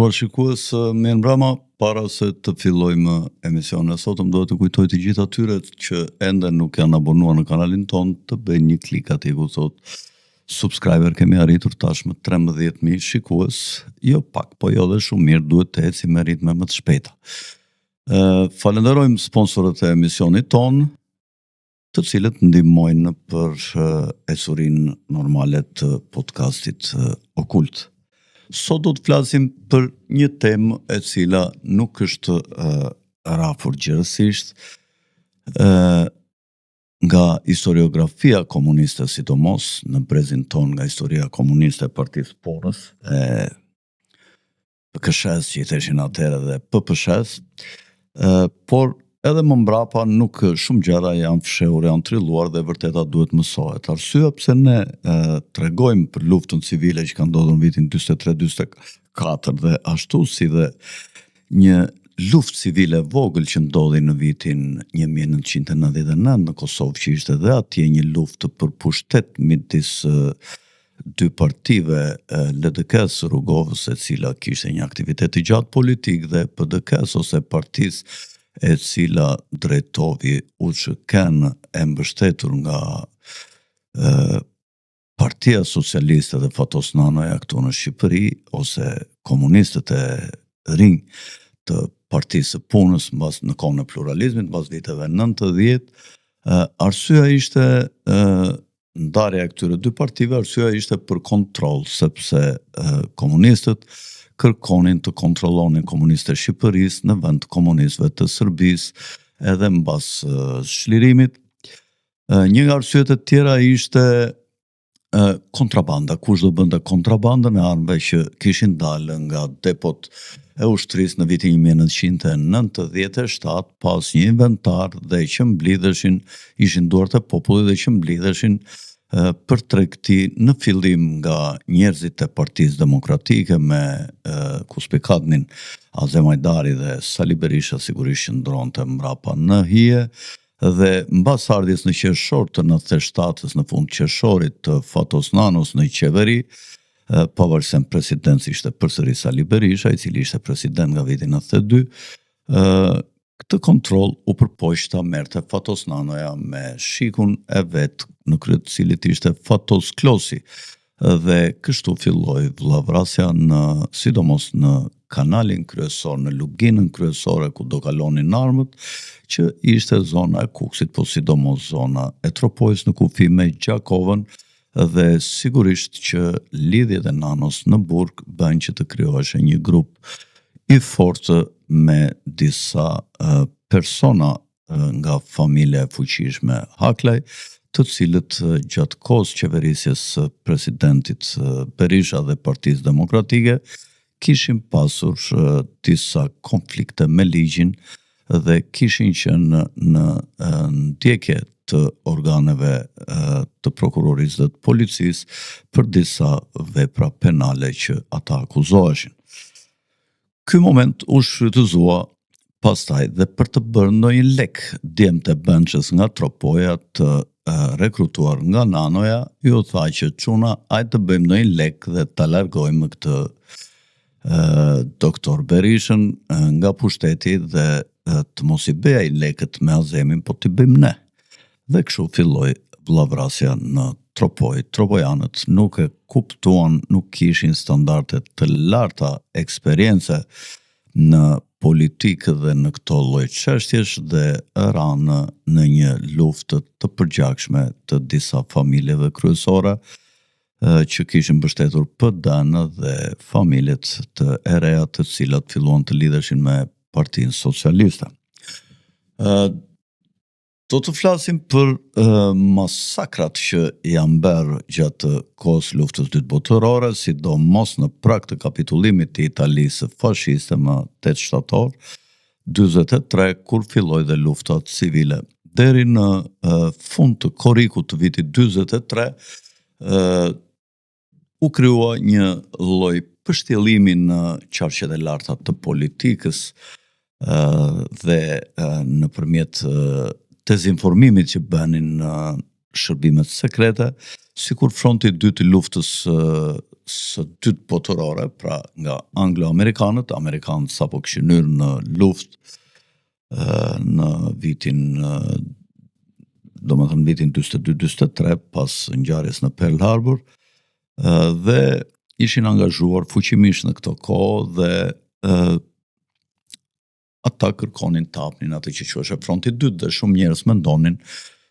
nderuar shikues, mirë mbrëma. Para se të fillojmë emisionin e sotëm, do të kujtoj të gjithë atyre që ende nuk janë abonuar në kanalin ton të bëjnë një klik aty ku thotë subscriber. Kemi arritur tashmë 13.000 shikues, jo pak, po jo dhe shumë mirë, duhet të ecim me ritme më të shpejta. Falenderojmë sponsorët e emisionit ton, të cilët ndihmojnë për ecurinë normale të podcastit Okult. Sot do të flasim për një temë e cila nuk është rafur gjërësisht nga historiografia komuniste, sidomos në brezin ton nga historia komuniste e Partisë Porës, PKSH që i theshin atëherë dhe PPSH, por edhe më mbrapa nuk shumë gjëra janë fshehur, janë trilluar dhe vërteta duhet mësohet. Arsyeja pse ne tregojmë për luftën civile që ka ndodhur në vitin 43-44 dhe ashtu si dhe një luftë civile vogël që ndodhi në vitin 1999 në Kosovë, që ishte dhe atje një luftë për pushtet midis dy partive, LDK-s Rugovës, e cila kishte një aktivitet i gjatë politik, dhe PDK-s ose partisë e cila drejtovi UÇK-n e mbështetur nga Partia Socialiste dhe Fatosnanoja këtu në Shqipëri, ose komunistët e rinj të Partisë së Punës në kohën e pluralizmit, mbas viteve 90. Arsyeja ishte ndarja e këtyre dy partive, arsyeja ishte për kontroll, sepse komunistët kërkonin të kontrollonin komunistët e Shqipërisë në vend të komunistëve të Serbisë, edhe mbas shlirimit. Një nga arsyet e tjera ishte kontrabanda. Kush do bënte kontrabandën e armëve që kishin dalë nga depot e ushtrisë në vitin 1997 pas një inventar dhe që mblidheshin, ishin duart e popullit dhe që mblidheshin për tregti në fillim nga njerëzit e Partisë Demokratike me Kuspikadnin, Azem Hajdari dhe Sali Berisha sigurisht që ndronte mbrapa në hije, dhe mbas ardhjes në qershor të 97-s, në fund qershorit të Fatosnanos në qeveri, pavarësisht presidenci ishte përsëri Sali Berisha, i cili ishte president nga viti 92, këtë kontroll u përpoqta merrte Fatosnanoja me shikun e vet, në krye të cilit ishte Fatos Klosi, dhe kështu filloi vllavrasja sidomos në kanalin kryesor, në luginën kryesore ku do kalonin armët, që ishte zona e Kuksit, po sidomos zona e Tropojës në kufi me Gjakovën, dhe sigurisht që lidhjet e nanos në burg bën që të krijohej një grup i fortë me disa persona nga familja e fuqishme Haklaj, të cilët gjatë kohës qeverisjes së presidentit Berisha dhe Partisë Demokratike kishin pasur disa konflikte me ligjin dhe kishin qenë në ndjekje të organeve të prokurorisë dhe të policisë për disa vepra penale që ata akuzoheshin. Ky moment u shfrytëzua pastaj dhe për të bërë ndonjë lek djemtë e Bençës nga Tropoja të rekrutuar nga Nanoja, ju tha që çuna, hajde të bëjmë ndonjë lek dhe ta largojmë këtë doktor Berishën nga pushteti dhe të mos i bëj ai lekët me Azemin, po t'i bëjmë ne. Dhe kështu filloi vllavrasja në Tropoj. Tropojanët nuk e kuptuan, nuk kishin standarde të larta eksperience në politikë dhe në këto lloj çështjesh, dhe ranë në një luftë të përgjakshme të disa familjeve kryesore që kishin mbështetur PD-n dhe familjet të reja të cilat filluan të lidheshin me Partinë Socialiste. Do të flasim për masakrat që janë bërë gjatë kohës luftës dytë botërore, sidomos në prag të kapitullimit të Italisë fashiste më 8 shtator 43, kur filloi dhe lufta civile. Deri në fund të korrikut të vitit 43 u krijua një lloj pështjellimi në qarqet e larta të politikës dhe nëpërmjet dezinformimit që bënin shërbimet sekrete, sikur fronti i dytë i luftës së dytë botërore, pra nga anglo-amerikanët, amerikanët sapo kishin hyrë në luftë në vitin vitin 42-43 pas ngjarjes në Pearl Harbor, dhe ishin angazhuar fuqimisht në këto kohë dhe ata kërkonin të hapnin atë që quhej fronti i dytë, dhe shumë njerëz mendonin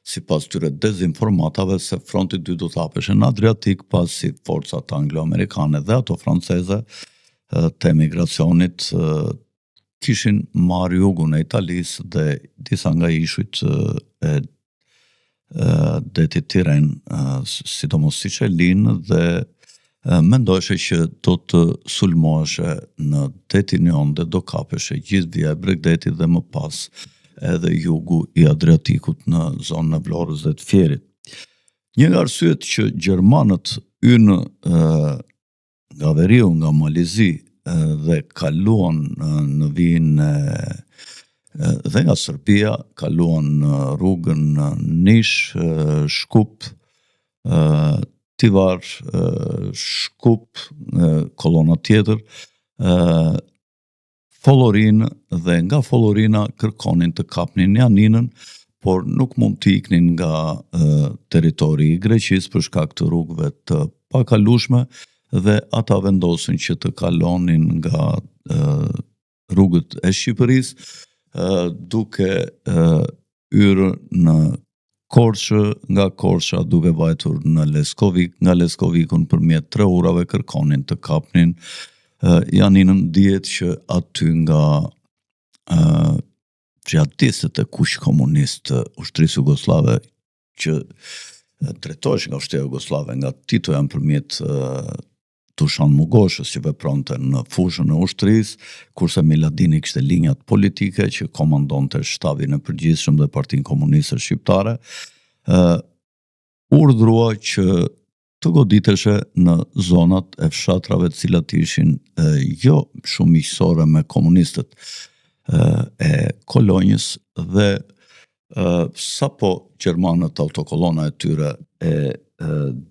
sipas këtyre dezinformatave se fronti i dytë do të hapeshin në Adriatik pasi forcat anglo-amerikane dhe ato franceze të emigracionit kishin marrë jugun e Italisë dhe disa nga ishujt e detit Tiren, sidomos Sicilinë, dhe mendoheshe që do të sulmoheshe në detin Jon dhe do kapeshe gjithë vija e Bregdetit dhe më pas edhe jugu i Adriatikut në zonën e Vlorës dhe të Fierit. Një nga arsyet që gjermanët hynë nga veriu, nga Malizi dhe kaluan në vijin dhe nga Serbia, kaluan në rrugën Nish, Shkup, Tivar, Shkup, kolona tjetër, Follorin, dhe nga Follorina kërkonin të kapnin Janinën, por nuk mund të iknin nga territori i Greqisë për shkak të rrugëve të pakalueshme, dhe ata vendosin që të kalonin nga rrugët e Shqipërisë, duke hyrë në Korçë, nga Korça duke vajtur në Leskovik, nga Leskovikun përmjet 3 urave kërkonin të kapnin Janinën. Dihet që aty nga gjatësisët e kush komunist ushtrisë jugoslave që drejtoheshin nga ushtria jugoslave, nga Tito janë përmjet Dušan Mugoshës që vepronte në fushën e ushtrisë, kurse Miladini kishte linjat politike që komandonte shtabin e përgjithshëm dhe Partinë Komuniste Shqiptare, urdhrua që të goditeshe në zonat e fshatrave të cilat ishin jo shumë miqësore me komunistët e kolonjës, dhe sapo gjermanët autokolona e tyre e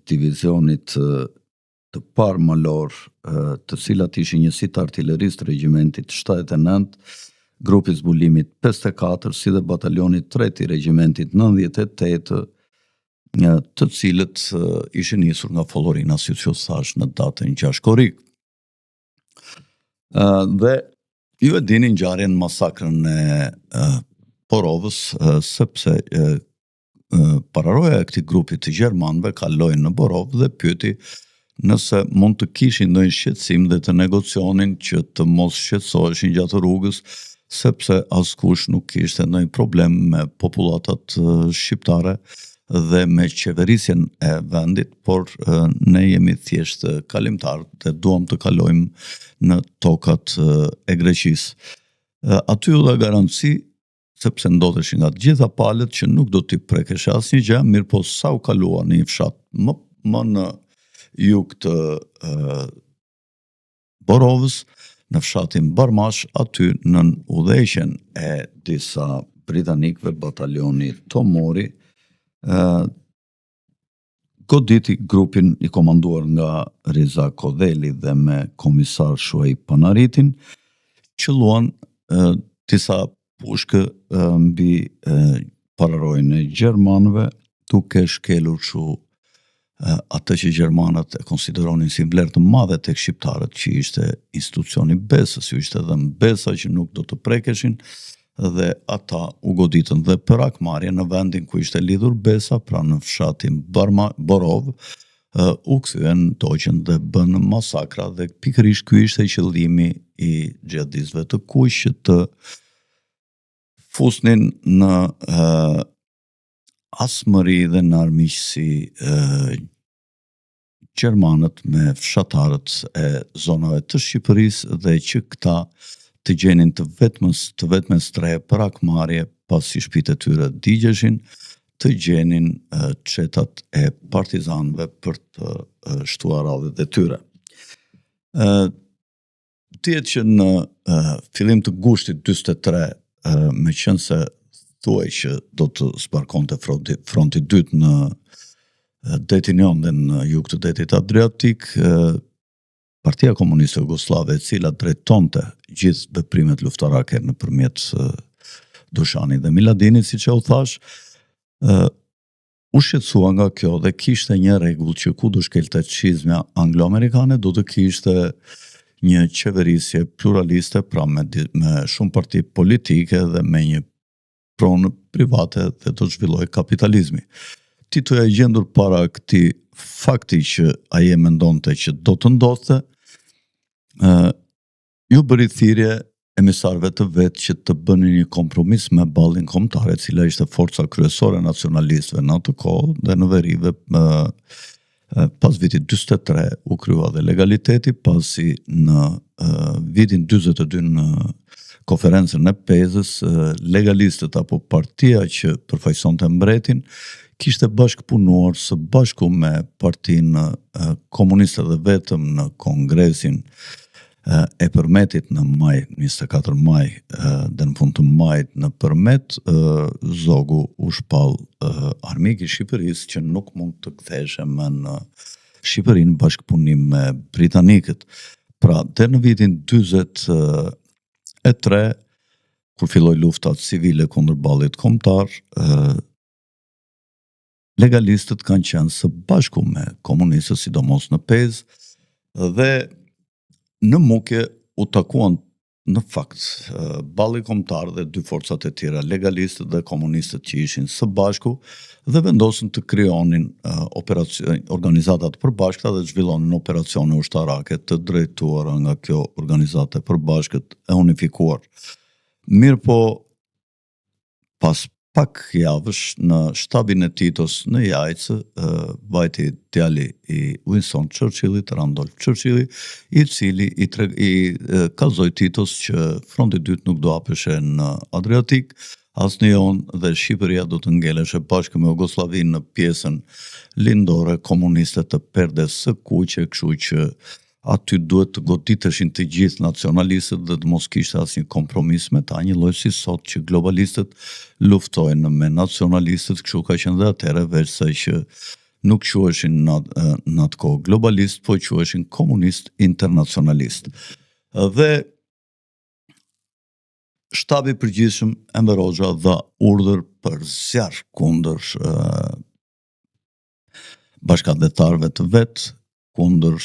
divizionit të parë malor, të cilat ishin njësit artilleristë regjimentit 79, grupi zbulimit 54, si dhe batalionit 3 i regjimentit 98, të cilët ishin nisur nga Follorina, si që thash, në datën 6 korrik. Dhe ju e dini ngjarjen, masakrën e Borovës, sepse pararoja e këtij grupi të gjermanëve kaloi në Borovë dhe pyeti nëse mund të kishin ndonjë shqetësim dhe të negocionin që të mos shqetësoheshin gjatë rrugës, sepse askush nuk kishte ndonjë problem me populatat shqiptare dhe me qeverisjen e vendit, por ne jemi thjesht kalimtar dhe duam të kalojmë në tokat e Greqisë. Aty u dha garanci, sepse ndodheshin nga të gjitha palët, që nuk do t'i prekeshe asnjë gjë, mirë po sa u kalua në një fshat më në jug të Borovës, në fshatin Barmash, aty në udhëheqjen e disa britanikëve, batalioni Tomori, goditi grupin i komanduar nga Riza Kodeli dhe me komisar Shuaib Panaritin, qëlluan disa pushkë mbi pararojën e gjermanëve, duke shkelur atë që gjermanët e konsideronin si vlerë të madhe tek shqiptarët, që ishte institucioni besës, ju ishte edhe besa që nuk do të prekeshin, dhe ata u goditën dhe për akmarrje në vendin ku ishte lidhur besa, pra në fshatin Borov, u kthyen toqen dhe bën masakra, dhe pikërisht ky ishte qëllimi i xhihadistëve të kuq, që të fusnin në asmëri dhe në armiqësi gjermanët me fshatarët e zonave të Shqipërisë, dhe që këta të gjenin të vetmes strehe për akmarrje, pasi shtëpitë e tyre digjeshin, të gjenin çetat e partizanëve për të shtuar radhët e tyre. Dihet që në fillim të gushtit 43, meqense thuaj që do të zbarkonte fronti i dytë në detin Jon dhe në jug të detit Adriatik, Partia Komuniste Jugoslave, e cila drejtonte gjithë veprimet luftarake nëpërmjet Dushanit dhe Miladinit, siç e u thash, u shqetësua nga kjo dhe kishte një rregull që ku do shkelte çizmja anglo-amerikane, do të kishte një qeverisje pluraliste, pra me shumë parti politike dhe me një pronë private dhe do zhvilloj kapitalizmi. Tito e gjendur para këtij fakti që ai e mendonte që do të ndodhte, ju bëri thirrje emisarëve të vetë që të bënin një kompromis me ballin kombëtar, e cila ishte forca kryesore nacionalistëve në atë kohë, dhe në verive pas vitit 43 u krya dhe legaliteti, pasi në vitin 42 në konferencën e Pezës, legalistët apo partia që përfaqësonte mbretin kishte bashkëpunuar së bashku me partinë komuniste dhe vetëm në kongresin e Përmetit në maj, 24 maj, dhe në fund të majit në Përmet, zogu u shpall armik i Shqipërisë që nuk mund të kthehej më në Shqipërinë bashkëpunim me britanikët. Pra, deri në vitin 43, kur filloi lufta civile kundër ballit kombëtar, legalistët kanë qenë së bashku me komunistët, sidomos në Pezë, dhe në Mukje u takuan në fakt balli kombëtar dhe dy forcat e tjera, legalistët dhe komunistët që ishin së bashku, dhe vendosën të krijonin organizata të përbashkëta dhe zhvillonin operacione ushtarake të drejtuara nga kjo organizatë e përbashkët e unifikuar. Mirëpo, pas pak javësh në shtabin e Titos në Jajce, vajti djali i Winston Churchillit, Randolph Churchilli, i cili i kallzoi Titos që fronti i dytë nuk do hapeshe në Adriatik, as në Jon, dhe Shqipëria do të ngeleshe bashkë me Jugosllavinë në pjesën lindore komuniste të Perdes së Kuqe, kështu që aty duhet të goditeshin të gjithë nacionalistët dhe të mos kishte asnjë kompromis me ta, një lloj si sot që globalistët luftojnë me nacionalistët, kështu ka qenë dhe atëherë, veçse që nuk quheshin në atë kohë globalist, po quheshin komunist internacionalist. Dhe shtabi i përgjithshëm Enver Hoxha dha urdhër për zjarr kundër bashkëdhetarëve të vet, kundër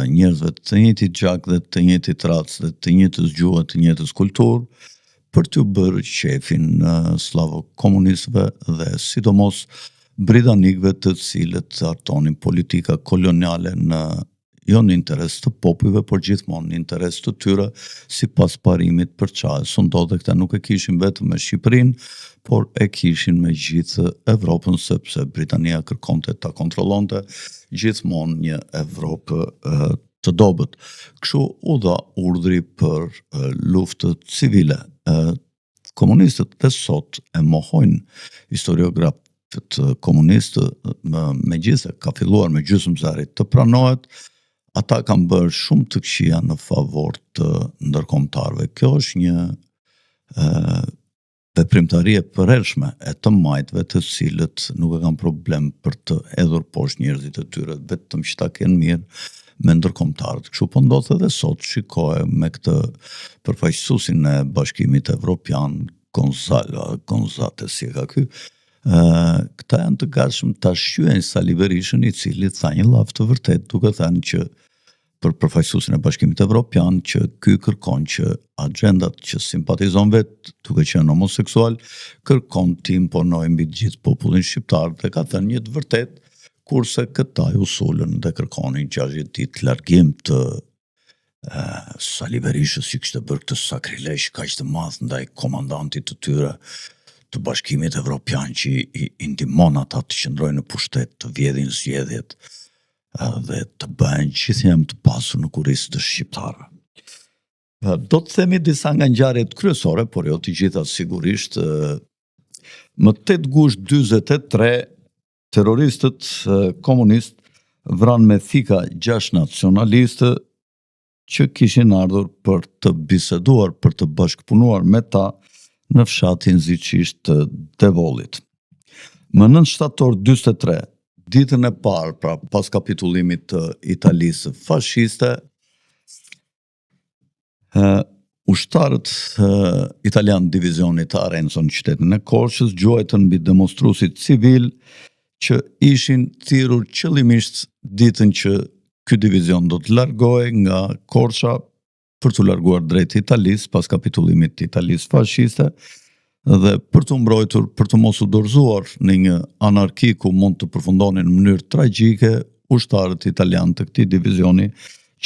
njerëzve të njëjtit gjak dhe të njëjtit racë dhe të njëjtës gjuhë, të njëjtës kulturë, për të bërë qefin slavo-komunistëve dhe sidomos britanikëve, të cilët hartonin politika koloniale jo në interes të popujve, por gjithmonë në interes të tyre, sipas parimit për çfarë su ndodhte. Këta nuk e kishin vetëm me Shqipërinë, por e kishin me gjithë Evropën, sepse Britania kërkonte ta kontrollonte gjithmonë një Evropë të dobët. Kështu u dha urdhri për luftë civile. Komunistët dhe sot e mohojnë historiografët komunistë, megjithëse ka filluar me gjysmëzarit të pranohet, ata kanë bërë shumë të këqija në favor të ndërkombëtarëve. Kjo është një veprimtari e përhershme e të majtëve, të cilët nuk e kanë problem për të hedhur poshtë njerëzit e tyre, vetëm që ta kenë mirë me ndërkombëtarët. Kështu po ndodh edhe sot, shikoje me këtë përfaqësuesin e Bashkimit Evropian, Gonzate, si e ka ky, këta janë të gatshëm ta shqyejnë Sali Berishën, i cili tha një lavë të vërtet, duke thënë që për përfaqësuesin e Bashkimit Evropian që ky kërkon që agendat që simpatizon vetë, duke qenë homoseksual, kërkon të imponojë mbi të gjithë popullin shqiptar, dhe ka thënë një të vërtet, kurse këta u sulën dhe kërkonin 60 ditë largim të Sali Berishës, që kishte bërë këtë sakrilegj kaq të madh ndaj komandantit të tyre të Bashkimit Evropian, që i ndihmon ata të qëndrojnë në pushtet, të vjedhin zgjedhjet dhe të bëhen gjithnjë të pasur në kurisë të shqiptarëve. Do të themi disa nga ngjarjet kryesore, por jo të gjitha sigurisht. Më 8 gusht 43, terroristët komunistë vranë me thika 6 nacionalistë që kishin ardhur për të biseduar, për të bashkëpunuar me ta në fshatin Ziçisht të Devollit. Më 9 shtator 43, ditën e parë, pra pas kapitullimit të Italisë fashiste, Ushtarët italian divizionit Arenzo në qytetin e Korçës gjuajtën mbi demonstruesit civil që ishin thirrur qëllimisht ditën që ky divizion do të largohej nga Korça për të larguar drejt Italisë pas kapitullimit të Italisë fashiste dhe për të mbrojtur, për të mos u dorëzuar në një anarki ku mund të përfundonin në mënyrë tragjike, ushtarët italian të këtij divizioni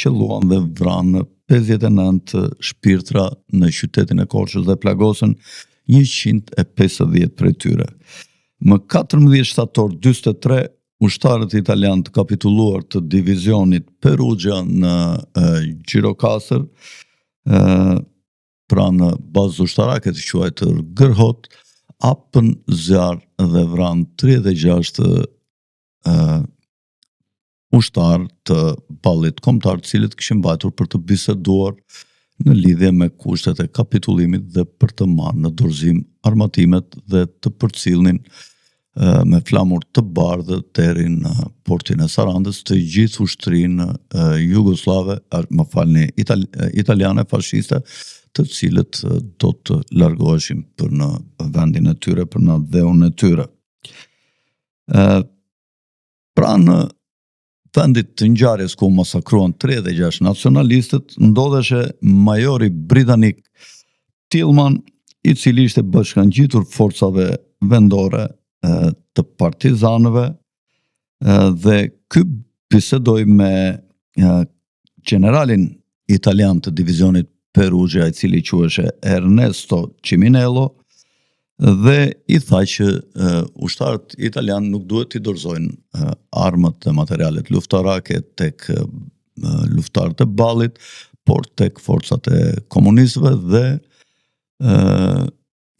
qelluan dhe vranë 59 shpirtra në qytetin e Korçës dhe plagosën 150 prej tyre. Më 14 shtator 43, ushtarët italian të kapitulluar të divizionit Perugia në Gjirokastër, pra në bazë ushtarake të quajtur Gërhot, hapën zjarr dhe vranë 36 ushtar të ballit kombëtar, të cilët kishin mbajtur për të biseduar në lidhje me kushtet e kapitullimit dhe për të marrë në dorëzim armatimet dhe të përcjellnin me flamur të bardhë deri në portin e Sarandës të gjithë ushtrinë jugoslave, italiane fashiste, të cilët do të largoheshin për në vendin e tyre, për në dheun e tyre. Pra në vendit të ngjarjes ku masakruan 36 nacionalistët, ndodheshe majori britanik Tillman, i cili ishte bashkangjitur forcave vendore të partizanëve dhe ky bisedoi me generalin italian të divizionit Perugia, i cili quheshe Ernesto Ciminello, dhe i tha që ushtarët italian nuk duhet t'i dorëzojnë armët dhe materialet luftarake tek luftarët e ballit, por tek forcat e komunistëve dhe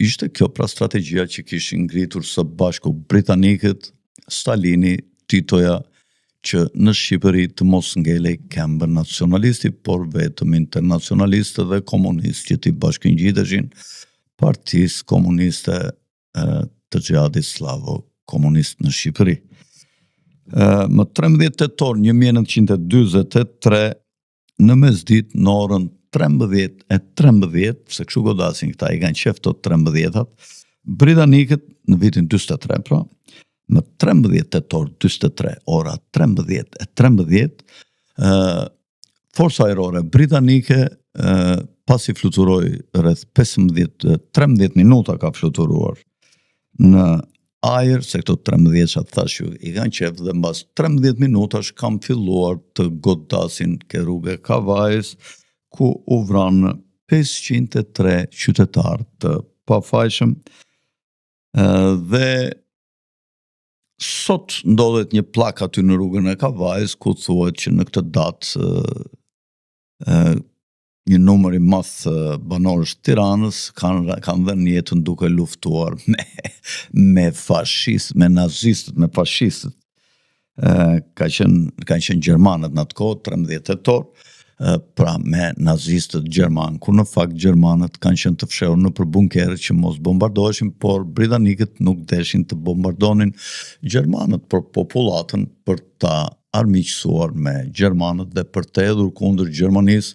ishte kjo pra strategjia që kishin ngritur së bashku britanikët, Stalini, Titoja, që në Shqipëri të mos ngelej këmbë nacionalisti, por vetëm internacionalistë dhe komunistë që t'i bashkëngjiteshin Partisë Komuniste të Xhihadit Slavo Komunist në Shqipëri. Më 13 tetor 1943, në mesditë në orën 13:13, se kështu godasin këta, i kanë qef të 13-at, britanikët në vitin 43, pra, në 13 tetor 43, ora 13:13, forca ajrore britanike pasi fluturoi rreth 13 minuta ka fluturuar në ajër, se këto 13 thash ju i kanë qef, dhe mbas 13 minutash kam filluar të godasin ke rrugë e Kavajës, ku u vranë 503 qytetarë të pafajshëm dhe sot ndodhet një plak aty në rrugën e Kavajës ku thuhet që në këtë datë një numër i madh banorësh të Tiranës kanë dhënë jetën duke luftuar me fashistët, me nazistët, me fashistët. Kanë qenë gjermanët në atë kohë, 13 tetor, pra me nazistët gjermanë, ku në fakt gjermanët kanë qenë të fshehur nëpër bunkere që mos bombardoheshin, por britanikët nuk deshin të bombardonin gjermanët, por popullatën për ta armiqësuar me gjermanët dhe për të hedhur kundër Gjermanisë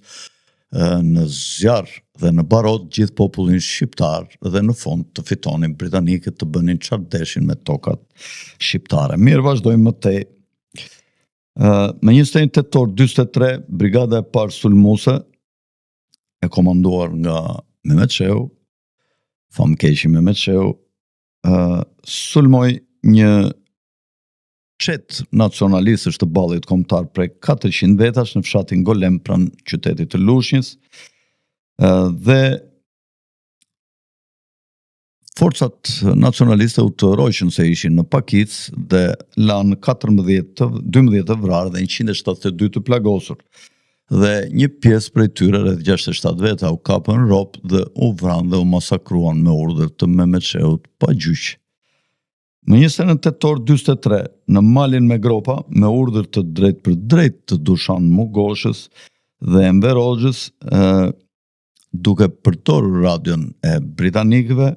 në zjarr dhe në barot gjithë popullin shqiptar dhe në fund të fitonin britanikët të bënin çfarë deshin me tokat shqiptare. Mirë, vazhdojmë më tej. Me 21 tetor 43, brigada e parë sulmuese, e komanduar nga Mehmet Shehu, famkeqi Mehmet Shehu, sulmoi një qet nacionalistësh të ballit kombëtar prej 400 vetash në fshatin Golem pranë qytetit të Lushnjës, dhe forcat nacionaliste u të rojshën se ishin në pakicë dhe lanë 12 të vrarë dhe 172 të plagosur. Dhe një pjesë prej tyre, rreth 67 veta, u kapën ropë dhe u vranë dhe u masakruan me urdhër të Mehmet Shehut pa gjyq. Në 21 tetor 43, në malin me gropa, me urdhër të drejt për drejt të Dushan Mugoshës dhe Enver Hoxhës, duke përdorur radion e britanikëve,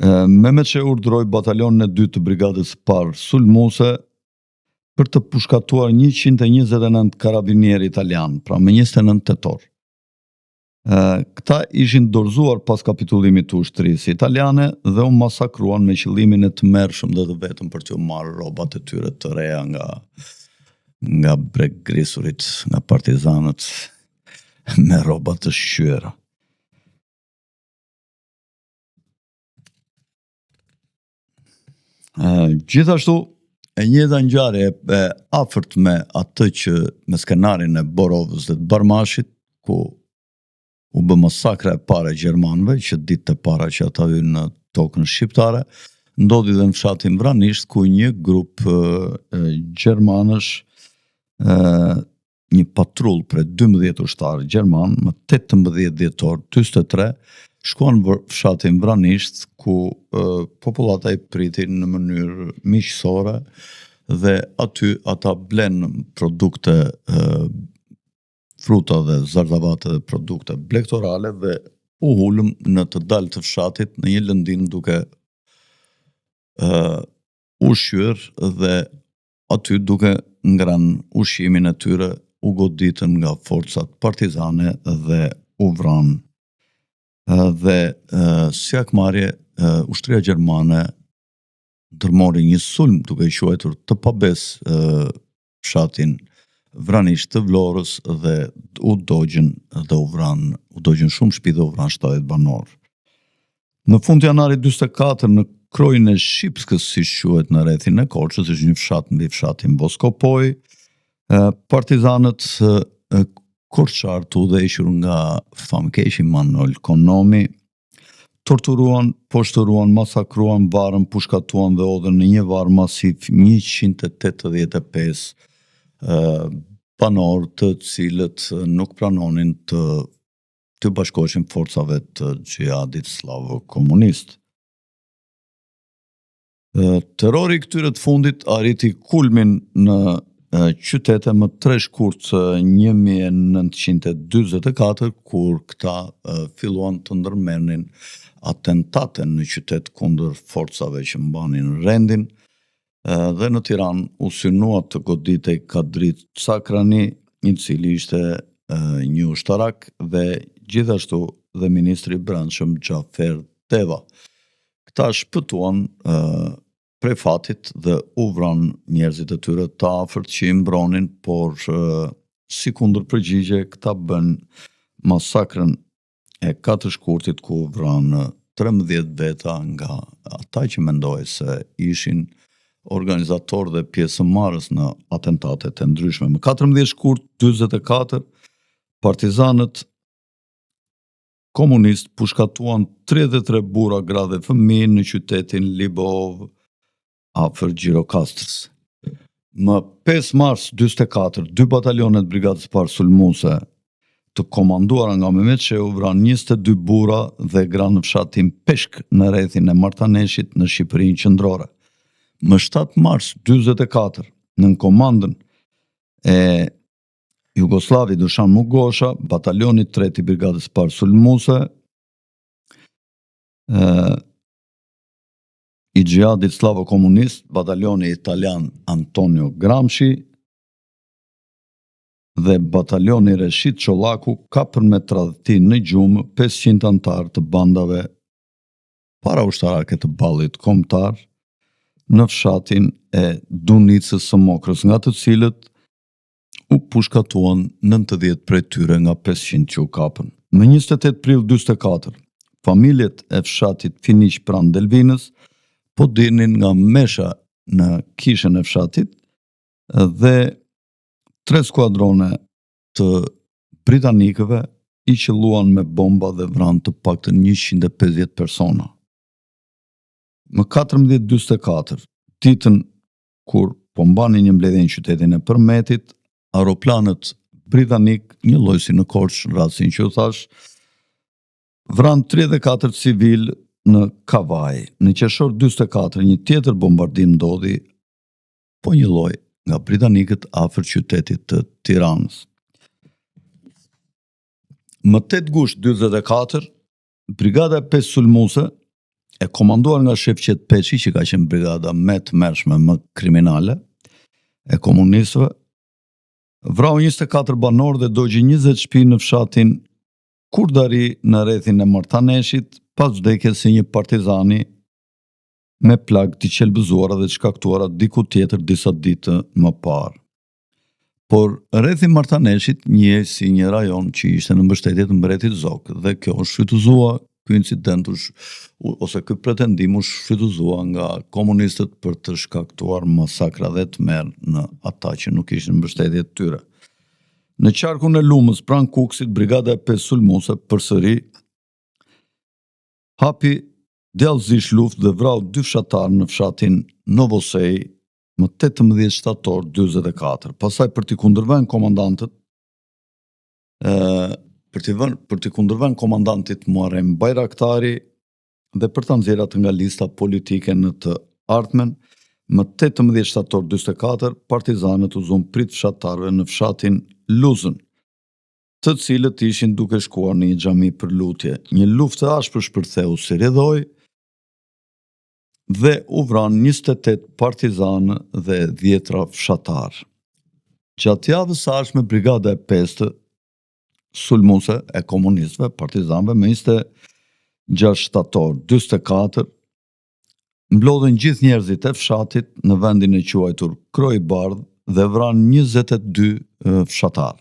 Mehmet Shehu urdhëroi batalionin e 2 të brigadës parë sulmuese për të pushkatuar 129 karabinier italian, pra me 29 tetor. Këta ishin dorëzuar pas kapitullimit të ushtrisë italiane dhe u masakruan me qëllimin e të tmerrshëm dhe të vetëm për t'u marrë rrobat e tyre të reja nga bregrisurit, nga partizanët me rroba të shqyera. Gjithashtu, e njëjta ngjarje e afërt me atë që me skenarin e Borovës dhe të Barmashit, ku u bë masakra e parë e gjermanëve, që ditët e para që ata hyn në tokën shqiptare, ndodhi dhe në fshatin Vranisht, ku një grup gjermanësh, një patrull për 12 ushtarë gjerman, më 18 dhjetor 43, shkuan në fshatin Vranisht, ku popullata i pritin në mënyrë miqësore dhe aty ata blen produkte fruta dhe zardavate dhe produkte blektorale dhe u hulëm në të dalë të fshatit në një lëndim duke ushqyer dhe aty duke ngran ushqimin e tyre u goditën nga forcat partizane dhe u vran. Dhe si akmarrje ushtria gjermane ndërmori një sulm duke quajtur të pabes fshatin Vranisht të Vlorës dhe u dogjën shumë shtëpi dhe u vran 70 banor. Në fund të janarit 44 në krojën e Shipskës, si quhet në rrethin e Korçës, është një fshat mbi fshatin Boskopoj, partizanët korçar të udhëhequr nga famkeqi Manol Konomi torturuan, poshtëruan, masakruan, varën, pushkatuan dhe odhen në një varr masiv 185 banor të cilët nuk pranonin të bashkoheshin forcave të xhihadit slavo komunist. Terrori i këtyre të fundit arriti kulmin në qytete më 3 shkurt 1944, kur këta filluan të ndërmerrnin atentate në qytet kundër forcave që mbanin rendin, dhe në Tiranë u synua të goditej Kadrit Cakrani, i cili ishte një ushtarak dhe gjithashtu dhe ministri i brendshëm Xhafer Deva. Këta shpëtuan prej fatit dhe u vran njerëzit e tyre të afërt që i mbronin, por si kundër përgjigje këta bën masakrën e 4 shkurtit, ku u vran 13 veta nga ata që mendoj se ishin organizator dhe pjesëmarrës në atentatet e ndryshme. Më 14 shkurt 44, partizanët komunist pushkatuan 33 burra, gra dhe fëmijë në qytetin Libov afër Gjirokastrës. Më 5 mars 44, 2 batalionet brigadës parë sulmuese të komanduara nga Mehmet Shehu vran 22 burra dhe gra në fshatin Peshk në rrethin e Martaneshit në Shqipërinë qendrore. Më 7 mars 44, në komandën e Jugoslavit Dušan Mugosha, batalioni 3 i brigadës parë sulmuese i xhihadit slavo komunist, batalioni italian Antonio Gramsci dhe batalioni Reshit Çollaku kapën me tradhti në gjumë 500 antar të bandave para ushtarake të ballit kombëtar në fshatin e Dunicës së Mokrës, nga të cilët u pushkatuan 90 prej tyre nga 500 që u kapën. Në 28 prill 44, familjet e fshatit Finiq pranë Delvinës po dilnin nga mesha në kishën e fshatit dhe 3 skuadrone të britanikëve i qelluan me bomba dhe vranë të paktën 150 persona. Më 14:44, ditën kur po mbanin një mbledhje në qytetin e Përmetit, aeroplanët britanik, një lloj si në Korçë, rastin që u thash, vran 34 civil në Kavaj. Në qershor 44, një tjetër bombardim ndodhi, po një lloj nga britanikët afër qytetit të Tiranës. Më 8 gusht 44, brigada 5 sulmuese, e komanduar nga Shefqet Peçi, që ka qenë brigada më të mërshme, më kriminale e komunistëve, vrau 24 banor dhe dogji 20 shtëpi në fshatin Kurdari në rrethin e Martaneshit pas vdekjes së një partizani me plagë të qelbëzuara dhe të shkaktuara diku tjetër disa ditë më parë. Por rrethi Martaneshit njihej si një rajon që ishte në mbështetje të mbretit Zog dhe kjo është shfrytëzuar, ky incident ose ky pretendim u shfrytëzua nga komunistët për të shkaktuar masakra dhe tmerr në ata që nuk ishin në mbështetje të tyre. Në qarkun e Lumës pranë Kukësit, brigada e 5 sulmuese përsëri hapi djallëzish luftë dhe vrau 2 fshatarë në fshatin Novosej më 18 shtator 44. Pastaj për t'i kundërvënë komandantët për t'i kundërvënë komandantit Muharrem Bayraktari dhe për ta nxjerrë atë nga lista politike në të ardhmen, më 18 shtator 44 partizanët u zon prit fshatarëve në fshatin Luzën, të cilët ishin duke shkuar në një xhami për lutje. Një luftë e ashpër shpërtheu si rrjedhoi dhe u vran 28 partizanë dhe 10 fshatarë. Gjatë javës së ardhshme brigada e 5 sulmuese e komunistëve, partizanëve me 26 shtator 44 mblodhen gjithë njerëzit e fshatit në vendin e quajtur Kroj Bardh dhe vran 22 fshatarë.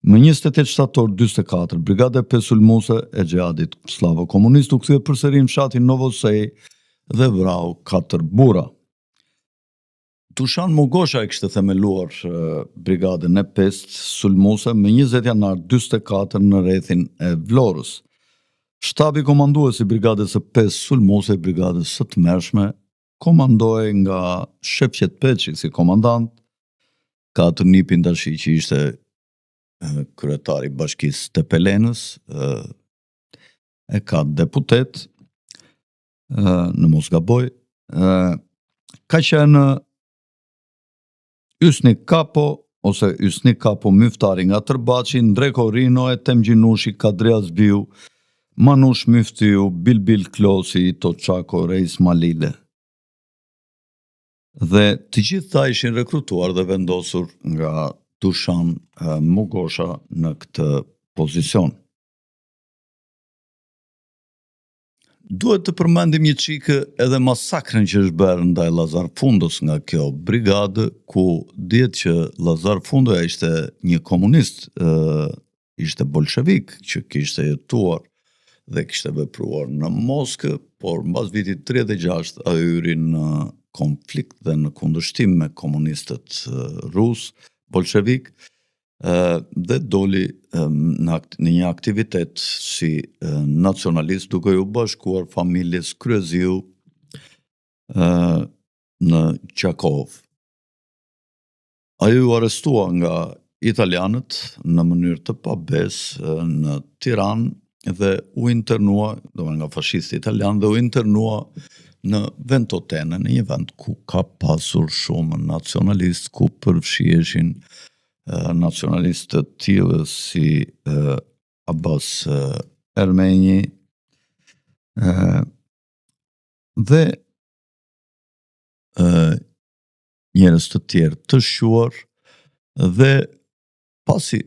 Më 28 shtator 44, brigada e 5 sulmuese e xhihadit slavo komunist u kthye përsëri në fshatin Novosej dhe vrau 4 burra. Dushan Mogosha e kishte themeluar brigadën e 5 sulmuese më 20 janar 44 në rrethin e Vlorës. Shtabi komandues i brigadës së 5 sulmuese i brigadës së tmerrshme komandohej nga Shefqet Peçi si komandant, ka atë Nipin Dashi që ishte kryetari i bashkisë Tepelenës, e ka deputet në mos gaboj, ka qenë Ysnik Kapo ose Ysnik Kapo myftari nga Tërbaçi, Ndreko Rino e Temgjinushi, Kadrias Biu, Manush Myftiu, Bilbil Klosi, Toçako Reis Malile. Dhe të gjithë ta ishin rekrutuar dhe vendosur nga Dushan Mogosha në këtë pozicion. Duhet të përmendim një çikë edhe masakrën që është bërë ndaj Llazar Fundos nga kjo brigadë, ku dihet që Llazar Fundoja ishte një komunist, ishte bolshevik që kishte jetuar dhe kishte vepruar në Moskë, por mbas vitit 36 ai hyri në konflikt dhe në kundërshtim me komunistët rus, bolshevik, dhe doli në një aktivitet si nacionalist duke u bashkuar familjes Kryeziu në Gjakov. Ai u arrestua nga italianët në mënyrë të pabesë në Tiranë dhe u internua, nga fashistët italianë, dhe u internua në Ventotene, në një vend ku ka pasur shumë nacionalistë, ku përfshiheshin nacionalistë të tillë si Abbas Ermeni dhe njerëz të tjerë të shquar, dhe pasi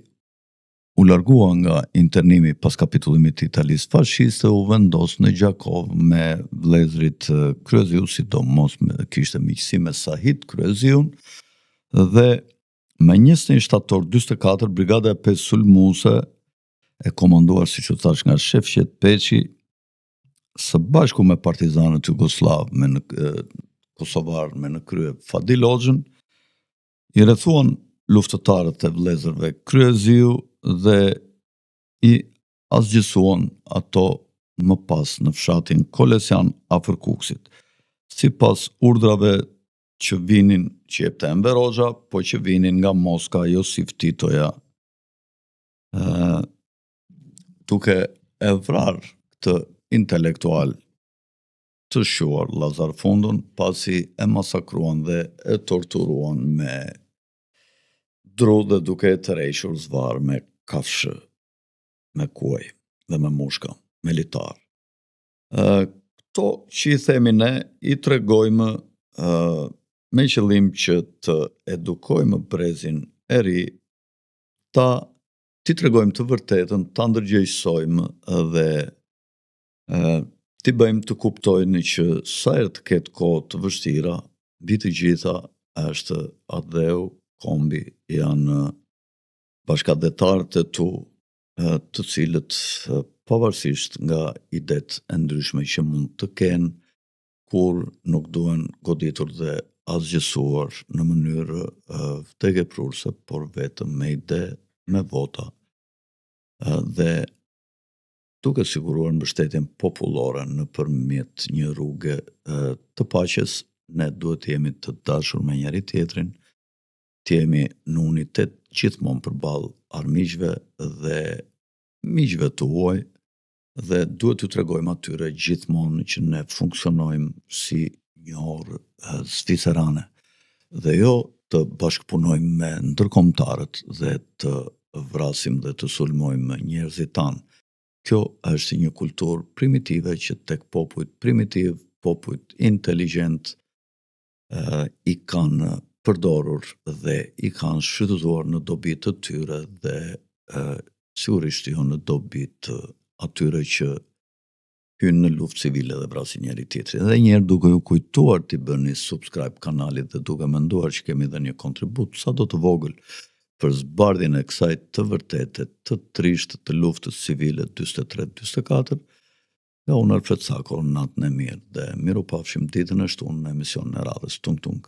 u largua nga internimi pas kapitullimit të Italisë fashiste, u vendos në Gjakov me vëllezrit Kryeziu, sidomos kishte miqësi me Sahit Kryeziun, dhe me 21 shtator 44 brigada e 5 sulmuese e komanduar, siç u thash, nga Shefqet Peçi, së bashku me partizanët jugoslav kosovar me në krye Fadil Hoxhën, i rrethuan luftëtarët e vëllezërve Kryeziu dhe i asgjësuan ato më pas në fshatin Kolesjan afër Kukësit, sipas urdrave që jepte Enver Hoxha, po që vinin nga Moska Josif Titoja, duke e vrarë këtë intelektual të shquar Llazar Fundon, pasi e masakruan dhe e torturuan me dru dhe duke e tërhequr zvarr me kafshë, me kuaj dhe me mushka, me litar. Këto që i themi ne, i tregojmë me qëllim që të edukojmë brezin e ri ta ti tregojmë të vërtetën, ta ndërgjegjësojmë dhe ti bëjmë të kuptojnë që sa herë të ketë kohë të vështira, mbi të gjitha është Adeu, Kombi, janë bashkëdhetarët e tu, të cilët pavarësisht nga idet e ndryshme që mund të kenë, kur nuk duhen goditur dhe asgjësuar në mënyrë vdekjeprurse, por vetëm me ide, me vota dhe duke siguruar mbështetjen popullore nëpërmjet një rruge të paqes. Ne duhet të jemi të dashur me njëri tjetrin, të jemi në unitet gjithmonë përballë armiqve dhe miqve të huaj, dhe duhet t'u tregojmë atyre gjithmonë që ne funksionojmë si një orë zvicerane dhe jo të bashkëpunojmë me ndërkombëtarët dhe të vrasim dhe të sulmojmë njerëzit tanë. Kjo është një kulturë primitive që tek popujt primitiv, popujt inteligjent i kanë përdorur dhe i kanë shfrytëzuar në dobi të tyre dhe sigurisht jo në dobi të atyre që hynë në luftë civile dhe vrasin njëri tjetrin. Dhe njerë duke ju kujtuar t'i bëni subscribe kanalit dhe duke menduar që kemi dhe një kontribut sa do të vogël për zbardhjen e kësaj të vërtete, të trishtë të luftës civile 43-44, nga unë Alfred Sako, natën e mirë dhe miru pafshim ditën e shtunë në emision në radhës Tung Tung.